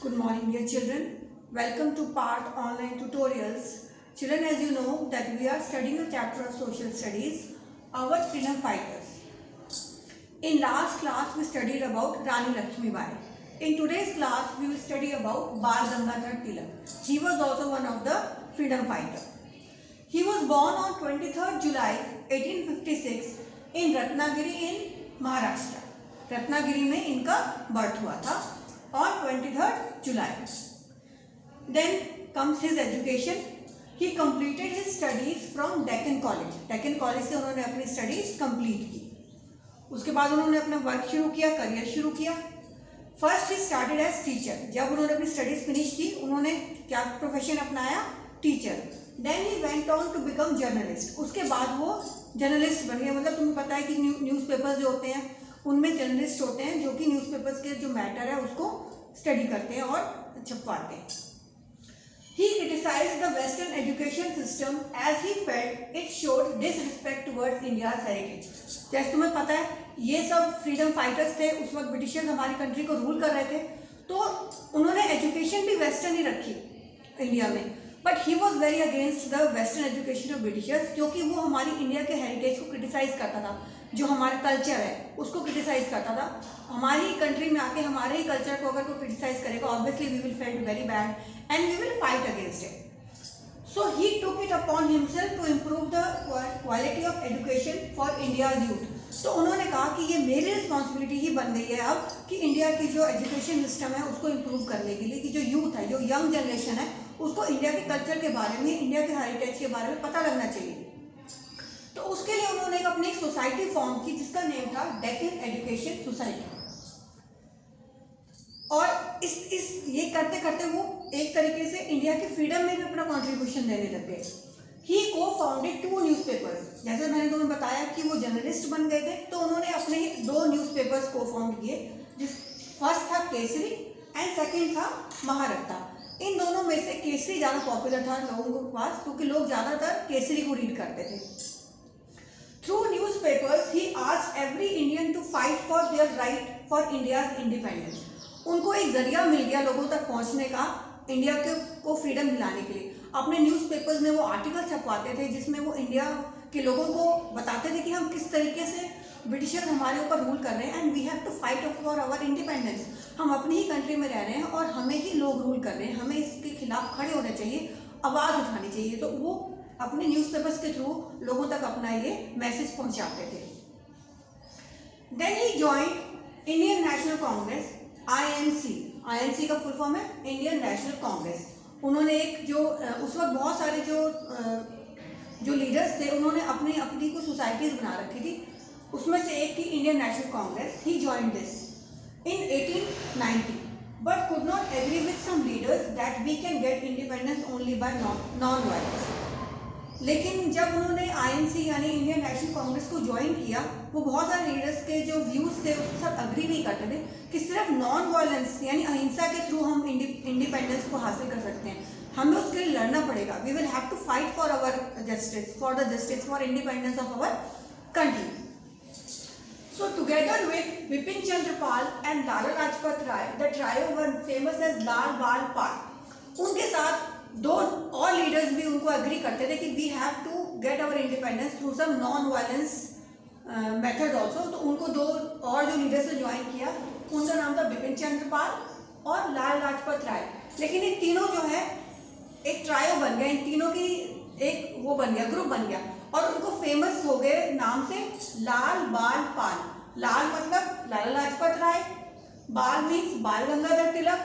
Good morning, dear children. Welcome to Part Online Tutorials. Children, as you know that we are studying a chapter of Social Studies, our freedom fighters. In last class, we studied about Rani Lakshmi Bai. In today's class, we will study about Bal Gangadhar Tilak. He was also one of the freedom fighters. He was born on 23rd July 1856 in Ratnagiri in Maharashtra. Ratnagiri में इनका birth हुआ था on 23rd July. Then comes his education. He completed his studies from Deccan College. Deccan College से उन्होंने अपनी studies complete की. उसके बाद उन्होंने अपना वर्क शुरू किया, करियर शुरू किया. First he started as teacher. जब उन्होंने अपनी studies finish की, उन्होंने क्या प्रोफेशन अपनाया? Teacher. Then he went on to become journalist. उसके बाद वो जर्नलिस्ट बन गए. मतलब तुम्हें पता है कि न्यूज़पेपर्स जो होते हैं उनमें जर्नलिस्ट होते हैं जो कि न्यूज़पेपर्स के जो मैटर है उसको स्टडी करते हैं और छपवाते हैं. He criticized the Western education system as he felt it showed disrespect towards India's heritage. जैसे तुम्हें पता है ये सब फ्रीडम फाइटर्स थे. उस वक्त ब्रिटिशर्स हमारी कंट्री को रूल कर रहे थे तो उन्होंने एजुकेशन भी वेस्टर्न ही रखी इंडिया में. But he was very against the western education of Britishers क्योंकि वो हमारी इंडिया के हेरिटेज को क्रिटिसाइज करता था. जो हमारा कल्चर है उसको क्रिटिसाइज करता था. हमारी कंट्री में आके हमारे ही कल्चर को अगर कोई क्रिटिसाइज करेगा obviously we will feel very bad and we will fight against it. So he took it upon himself to improve the quality of education for India's youth. तो उन्होंने कहा कि ये मेरी रिस्पॉन्सिबिलिटी ही बन गई है अब कि इंडिया की जो एजुकेशन सिस्टम है उसको इम्प्रूव करने के लिए कि जो यूथ है जो यंग जनरेशन है उसको इंडिया के कल्चर के बारे में इंडिया के हेरिटेज के बारे में पता लगना चाहिए. तो उसके लिए उन्होंने अपनी एक सोसाइटी फॉर्म की जिसका नेम था डेक्कन एजुकेशन सोसाइटी. और इस ये करते करते वो एक तरीके से इंडिया की फ्रीडम में भी अपना कंट्रीब्यूशन देने लग गए. ही को फाउंडेड 2 न्यूज़पेपर्स. जैसे मैंने तुम्हें बताया कि वो जर्नलिस्ट बन गए थे तो उन्होंने अपने 2 न्यूज़पेपर्स को फाउंड किए. जिस फर्स्ट था केसरी एंड सेकेंड था महारत्ता. इन दोनों में से केसरी ज़्यादा पॉपुलर था लोगों के पास क्योंकि लोग ज़्यादातर केसरी को रीड करते थे. Through newspapers, he asked every Indian to fight for their right for India's independence. उनको एक जरिया मिल गया लोगों तक पहुंचने का इंडिया को फ्रीडम दिलाने के लिए. अपने न्यूज़पेपर्स में वो आर्टिकल छपवाते थे जिसमें वो इंडिया के लोगों को बताते थे कि हम किस तरीके से ब्रिटिशर्स हमारे ऊपर रूल कर रहे हैं and we have to fight for our independence. हम अपनी ही कंट्री में रह रहे हैं और हमें ही लोग रूल कर रहे हैं. हमें इसके खिलाफ खड़े होना चाहिए, आवाज़ उठानी चाहिए. तो वो अपने न्यूज़पेपर्स के थ्रू लोगों तक अपना ये मैसेज पहुंचाते थे. Then he joined Indian National Congress INC. INC का फुल फॉर्म है इंडियन नेशनल कांग्रेस. उन्होंने एक जो उस वक्त बहुत सारे जो लीडर्स थे उन्होंने अपनी कुछ सोसाइटीज बना रखी थी. उसमें से एक थी Indian National Congress. He joined this in 1890 but could not agree with some leaders that we can get independence only by non violence. लेकिन जब उन्होंने INC यानी इंडियन नेशनल कांग्रेस को ज्वाइन किया वो बहुत सारे लीडर्स के जो व्यूज़ थे उसके साथ अग्री नहीं करते थे कि सिर्फ नॉन वायलेंस यानी अहिंसा के थ्रू हम इंडिपेंडेंस को हासिल कर सकते हैं. हमें उसके लिए लड़ना पड़ेगा. We will have to fight for our justice for independence of our country. So together with Bipin Chandra Pal and Lala Lajpat Rai, the trio were famous as Lal Bal Pal. उनके साथ 2 और leaders भी उनको agree करते थे कि we have to get our independence through some non violence method also. तो उनको 2 और जो लीडर्स ने ज्वाइन किया उनका नाम था बिपिन चंद्र पाल और लाल लाजपत राय. लेकिन ये तीनों जो है एक ट्रायो बन गया. इन तीनों की एक वो बन गया, ग्रुप बन गया और उनको फेमस हो गए नाम से लाल बाल पाल. लाल मतलब लाला लाजपत राय, बाल मीन्स बाल Gangadhar Tilak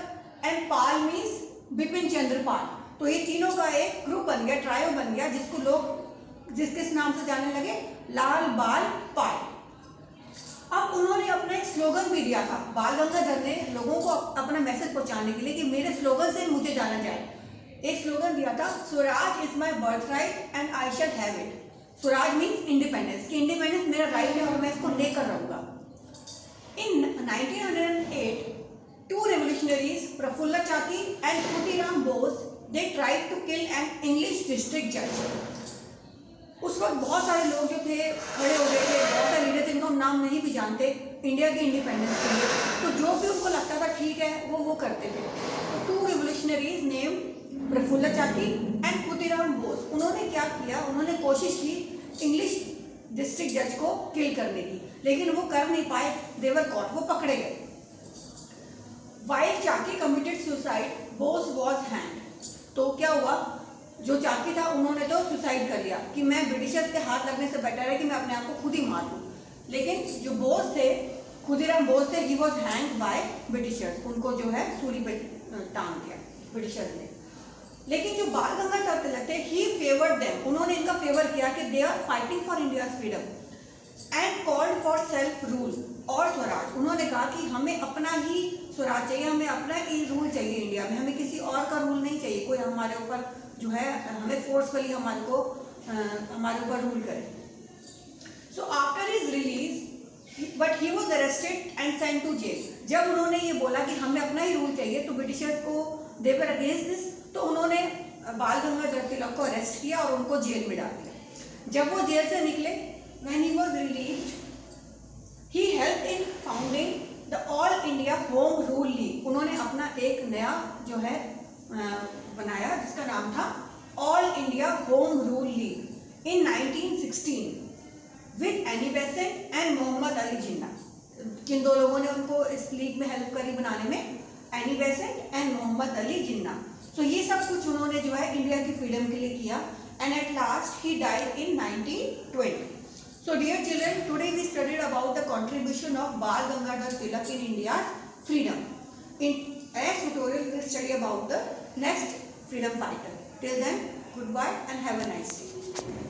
and Pal means Bipin Chandra Pal. तो ये तीनों का एक ग्रुप बन गया, ट्रायो बन गया जिसको लोग जिसके नाम से जाने लगे लाल बाल पाल. अब उन्होंने अपना एक स्लोगन भी दिया था. बाल गंगाधर ने लोगों को अपना मैसेज पहुंचाने के लिए कि मेरे स्लोगन से मुझे जाना जाए. एक स्लोगन दिया था Swaraj is my birth right and I shall have it. Swaraj means independence कि इंडिपेंडेंस मेरा राइट है और मैं इसको लेकर रहूंगा. In 1908 2 revolutionaries Prafulla Chaki and Khudiram Bose they tried to kill an English district judge. उस वक्त बहुत सारे लोग जो थे खड़े हो गए थे. बहुत सारे लीडर जिनको हम नाम नहीं भी जानते इंडिया के इंडिपेंडेंस के लिए. तो जो भी उनको लगता था ठीक है वो करते थे. तो प्रफुल्ल चाकी एंड खुदीराम बोस, उन्होंने क्या किया, उन्होंने कोशिश की इंग्लिश डिस्ट्रिक्ट जज को किल करने की, लेकिन वो कर नहीं पाए, दे वर कॉट, वो पकड़े गए। While Chaki committed suicide, Bose was hand. तो क्या हुआ, जो चाकी था उन्होंने तो सुसाइड कर लिया कि मैं ब्रिटिशर्स के हाथ लगने से बेटर है कि मैं अपने आप को खुद ही मार दूँ, लेकिन जो बोस थे, खुदीराम बोस थे, he was hang by Britishers, उनको जो है सूली पे टांग दिया ब्रिटिशर्स ने। लेकिन जो बाल गंगाधर तिलक थे, ही फेवर्ड देम, उन्होंने इनका फेवर किया कि they are fighting for India's freedom and called for self rule और स्वराज। उन्होंने कहा कि हमें अपना ही स्वराज चाहिए, हमें अपना ही रूल चाहिए इंडिया में, हमें किसी और का रूल नहीं चाहिए, कोई हमारे ऊपर जो है हमें फोर्सफुली हमारे ऊपर रूल करे। So after his release but he was arrested and sent to jail. जब उन्होंने ये बोला कि हमें अपना ही रूल चाहिए तो ब्रिटिशर्स को दे वर अगेंस्ट दिस, तो उन्होंने बाल गंगाधर तिलक को अरेस्ट किया और उनको जेल में डाल दिया। जब वो जेल से निकले, when he was released, he helped in founding the all India Home Rule league. उन्होंने अपना एक नया जो है बनाया जिसका नाम था All India Home Rule League in 1916 with Annie Besant and Mohammad Ali Jinnah. किन दो लोगों ने उनको इस लीग में हेल्प करी बनाने में, Annie Besant and Mohammad Ali Jinnah. तो ये सब कुछ उन्होंने जो है इंडिया की फ्रीडम के लिए किया, and at last he died in 1920. So dear children, today we studied about the contribution of Bal Gangadhar Tilak in India's freedom. In next tutorial we will study about the next freedom fighter. Till then, goodbye and have a nice day.